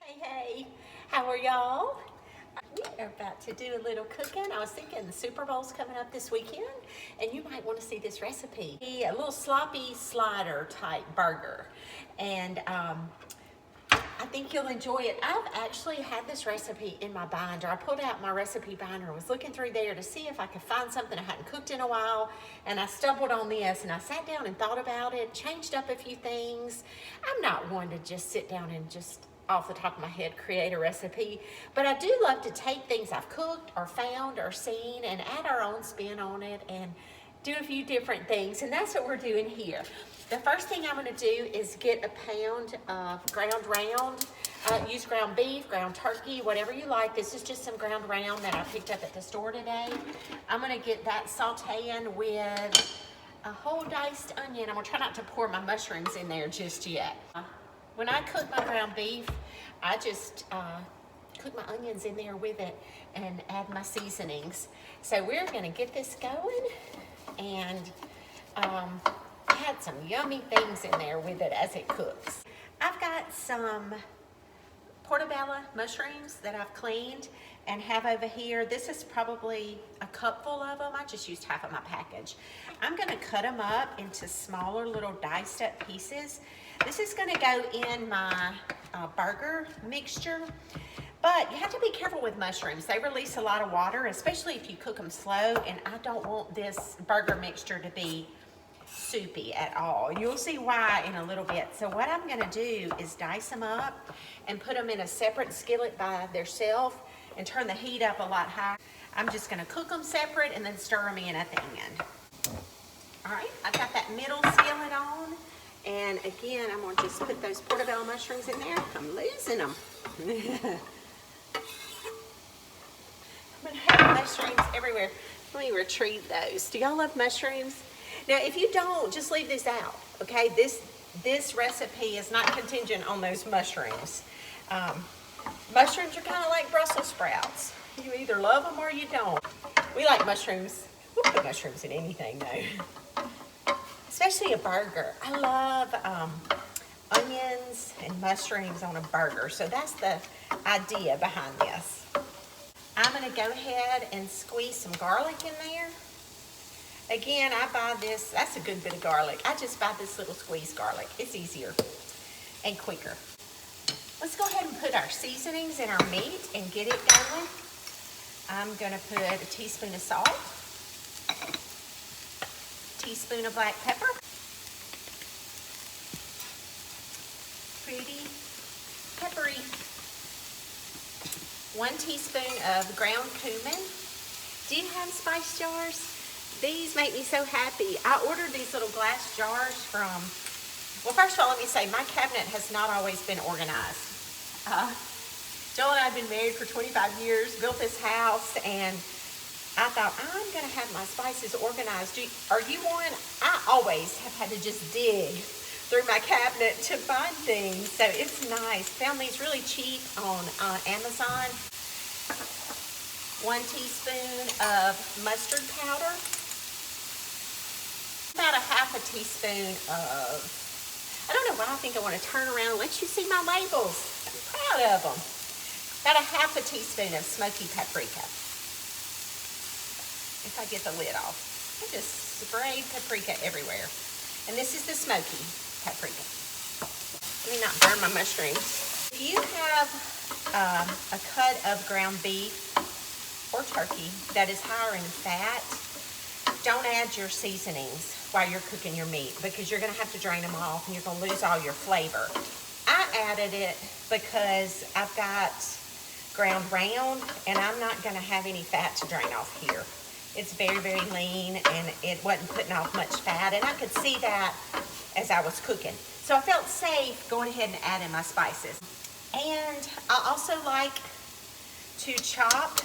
Hey, how are y'all? We are about to do a little cooking. I was thinking the Super Bowl's coming up this weekend, and you might want to see this recipe. A little sloppy slider type burger, and I think you'll enjoy it. I've actually had this recipe in my binder. I pulled out my recipe binder and was looking through there to see if I could find something I hadn't cooked in a while, and I stumbled on this, and I sat down and thought about it, changed up a few things. I'm not one to just sit down and just off the top of my head create a recipe, but I do love to take things I've cooked or found or seen and add our own spin on it and do a few different things, and that's what we're doing here. The first thing I'm going to do is get a pound of ground round. Use ground beef, ground turkey, whatever you like. This is just some ground round that I picked up at the store today. I'm going to get that sauteing with a whole diced onion. I'm going to try not to pour my mushrooms in there just yet. When I cook my ground beef, I just cook my onions in there with it and add my seasonings. So we're going to get this going and add some yummy things in there with it as it cooks. I've got some portobello mushrooms that I've cleaned and have over here. This is probably a cupful of them. I just used half of my package. I'm going to cut them up into smaller little diced up pieces. This is going to go in my burger mixture. But you have to be careful with mushrooms. They release a lot of water, especially if you cook them slow, and I don't want this burger mixture to be soupy at all. You'll see why in a little bit. So what I'm gonna do is dice them up and put them in a separate skillet by themselves and turn the heat up a lot higher. I'm just gonna cook them separate and then stir them in at the end. All right, I've got that middle skillet on. And again, I'm gonna just put those portobello mushrooms in there. I'm losing them. I'm gonna have mushrooms everywhere. Let me retrieve those. Do y'all love mushrooms? Now, if you don't, just leave this out, okay? This recipe is not contingent on those mushrooms. Mushrooms are kind of like Brussels sprouts. You either love them or you don't. We like mushrooms. We'll put mushrooms in anything, though. Especially a burger. I love onions and mushrooms on a burger. So that's the idea behind this. I'm going to go ahead and squeeze some garlic in there. Again, I buy this, that's a good bit of garlic. I just buy this little squeezed garlic. It's easier and quicker. Let's go ahead and put our seasonings in our meat and get it going. I'm going to put a teaspoon of salt, teaspoon of black pepper, pretty peppery, 1 teaspoon of ground cumin. Do you have spice jars? These make me so happy. I ordered these little glass jars from, well, first of all, let me say, my cabinet has not always been organized. Joel and I have been married for 25 years, built this house, and I thought, I'm going to have my spices organized. Are you one? I always have had to just dig through my cabinet to find things, so it's nice. Found these really cheap on Amazon. 1 teaspoon of mustard powder. About a half a teaspoon of, I don't know why I think I want to turn around and let you see my labels. I'm proud of them. About a half a teaspoon of smoky paprika. If I get the lid off. I just sprayed paprika everywhere. And this is the smoky paprika. Let me not burn my mushrooms. If you have a cut of ground beef or turkey that is higher in fat, don't add your seasonings while you're cooking your meat because you're going to have to drain them off and you're going to lose all your flavor. I added it because I've got ground round and I'm not going to have any fat to drain off here. It's very, very lean and it wasn't putting off much fat, and I could see that as I was cooking. So I felt safe going ahead and adding my spices. And I also like to chop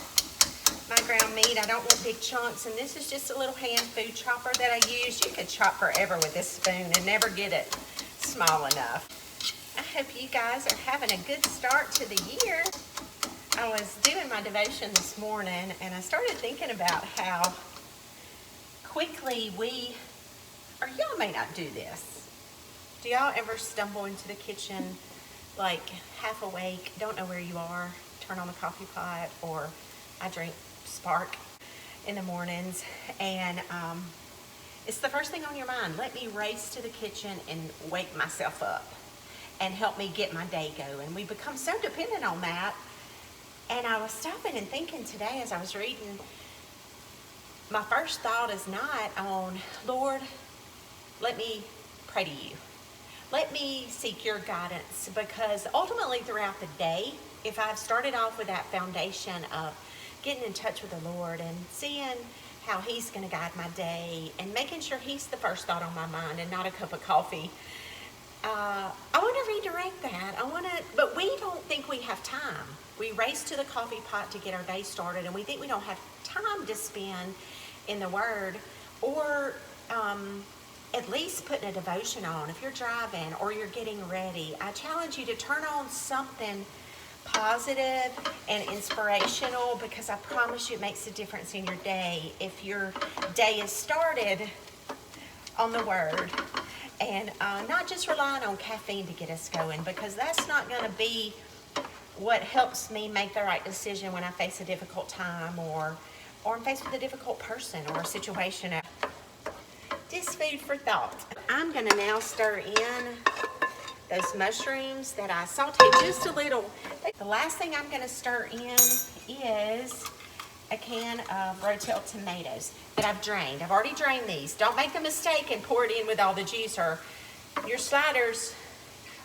my ground meat. I don't want big chunks, and this is just a little hand food chopper that I use. You could chop forever with this spoon and never get it small enough. I hope you guys are having a good start to the year. I was doing my devotion this morning, and I started thinking about how quickly y'all may not do this. Do y'all ever stumble into the kitchen like half awake, don't know where you are, turn on the coffee pot, or I drink Spark in the mornings, and it's the first thing on your mind. Let me race to the kitchen and wake myself up and help me get my day going. We become so dependent on that. And I was stopping and thinking today as I was reading, my first thought is not on, Lord, let me pray to you. Let me seek your guidance, because ultimately throughout the day, if I've started off with that foundation of getting in touch with the Lord and seeing how he's going to guide my day and making sure he's the first thought on my mind and not a cup of coffee, I want to redirect that. But we don't think we have time. We race to the coffee pot to get our day started, and we think we don't have time to spend in the Word, or at least putting a devotion on. If you're driving or you're getting ready, I challenge you to turn on something positive and inspirational, because I promise you it makes a difference in your day if your day is started on the Word, and not just relying on caffeine to get us going, because that's not going to be what helps me make the right decision when I face a difficult time, or I'm faced with a difficult person or a situation. Just food for thought. I'm going to now stir in those mushrooms that I sauteed just a little. The last thing I'm going to stir in is a can of Rotel tomatoes that I've drained. I've already drained these. Don't make the mistake and pour it in with all the juice, or your sliders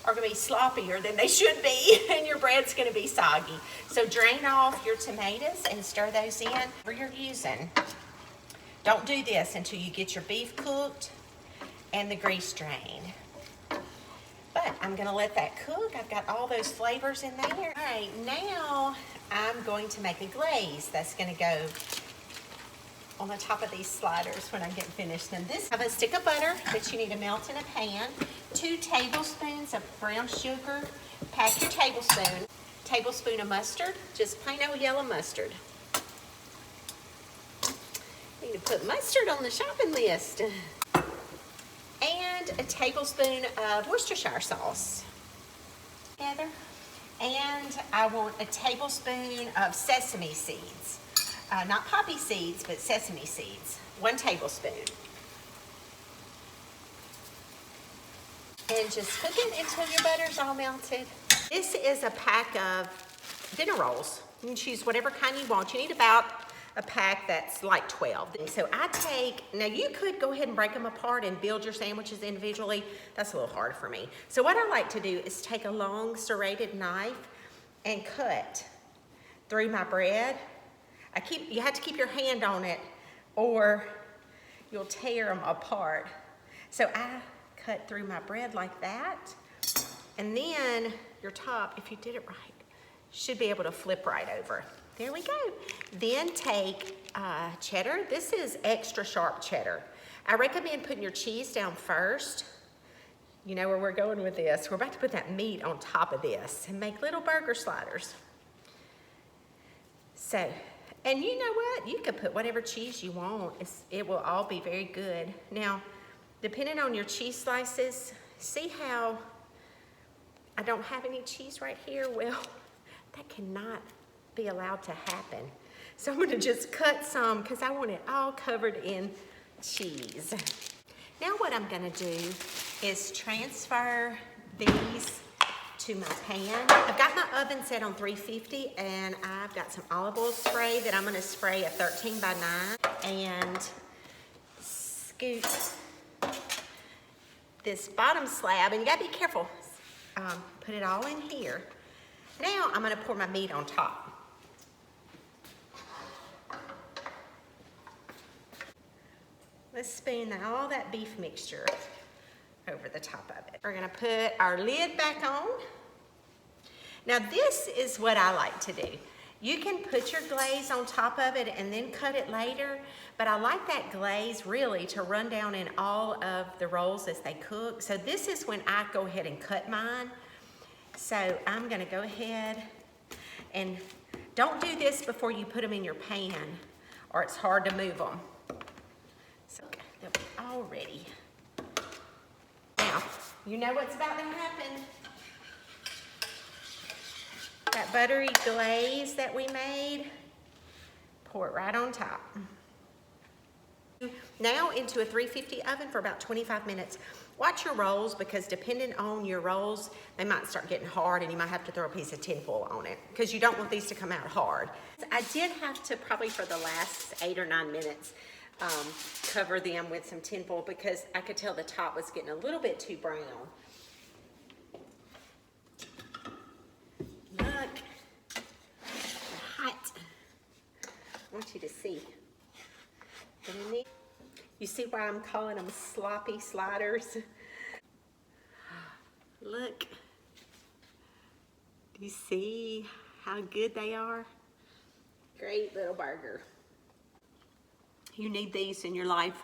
are going to be sloppier than they should be, and your bread's going to be soggy. So drain off your tomatoes and stir those in. Whatever you're using, don't do this until you get your beef cooked and the grease drained. But I'm going to let that cook. I've got all those flavors in there. All right, now I'm going to make a glaze that's going to go on the top of these sliders when I get finished. And this, I have a stick of butter that you need to melt in a pan, 2 tablespoons of brown sugar, pack your tablespoon of mustard, just plain old yellow mustard. You need to put mustard on the shopping list. And a tablespoon of Worcestershire sauce together. And I want a tablespoon of sesame seeds. Not poppy seeds, but sesame seeds. 1 tablespoon. And just cook it until your butter's all melted. This is a pack of dinner rolls. You can choose whatever kind you want. You need about a pack that's like 12. So I take, now you could go ahead and break them apart and build your sandwiches individually. That's a little hard for me. So what I like to do is take a long serrated knife and cut through my bread. You have to keep your hand on it or you'll tear them apart. So I cut through my bread like that. And then your top, if you did it right, should be able to flip right over. There we go. Then take cheddar. This is extra sharp cheddar. I recommend putting your cheese down first. You know where we're going with this. We're about to put that meat on top of this and make little burger sliders. So, and you know what? You can put whatever cheese you want. It will all be very good. Now, depending on your cheese slices, see how I don't have any cheese right here? Well, that cannot be allowed to happen. So I'm gonna just cut some because I want it all covered in cheese. Now what I'm gonna do is transfer these to my pan. I've got my oven set on 350 and I've got some olive oil spray that I'm gonna spray at 13 by 9 and scoop this bottom slab, and you gotta be careful. Put it all in here. Now I'm gonna pour my meat on top. Let's spoon all that beef mixture over the top of it. We're gonna put our lid back on. Now this is what I like to do. You can put your glaze on top of it and then cut it later, but I like that glaze really to run down in all of the rolls as they cook. So this is when I go ahead and cut mine. So I'm gonna go ahead and don't do this before you put them in your pan or it's hard to move them. So they'll be all ready. Now, you know what's about to happen. buttery glaze that we made. Pour it right on top. Now into a 350 oven for about 25 minutes. Watch your rolls, because depending on your rolls, they might start getting hard and you might have to throw a piece of tin foil on it, because you don't want these to come out hard. I did have to, probably for the last 8 or 9 minutes, cover them with some tin foil, because I could tell the top was getting a little bit too brown. Look, they're hot. I want you to see. You see why I'm calling them sloppy sliders? Look. Do you see how good they are? Great little burger. You need these in your life.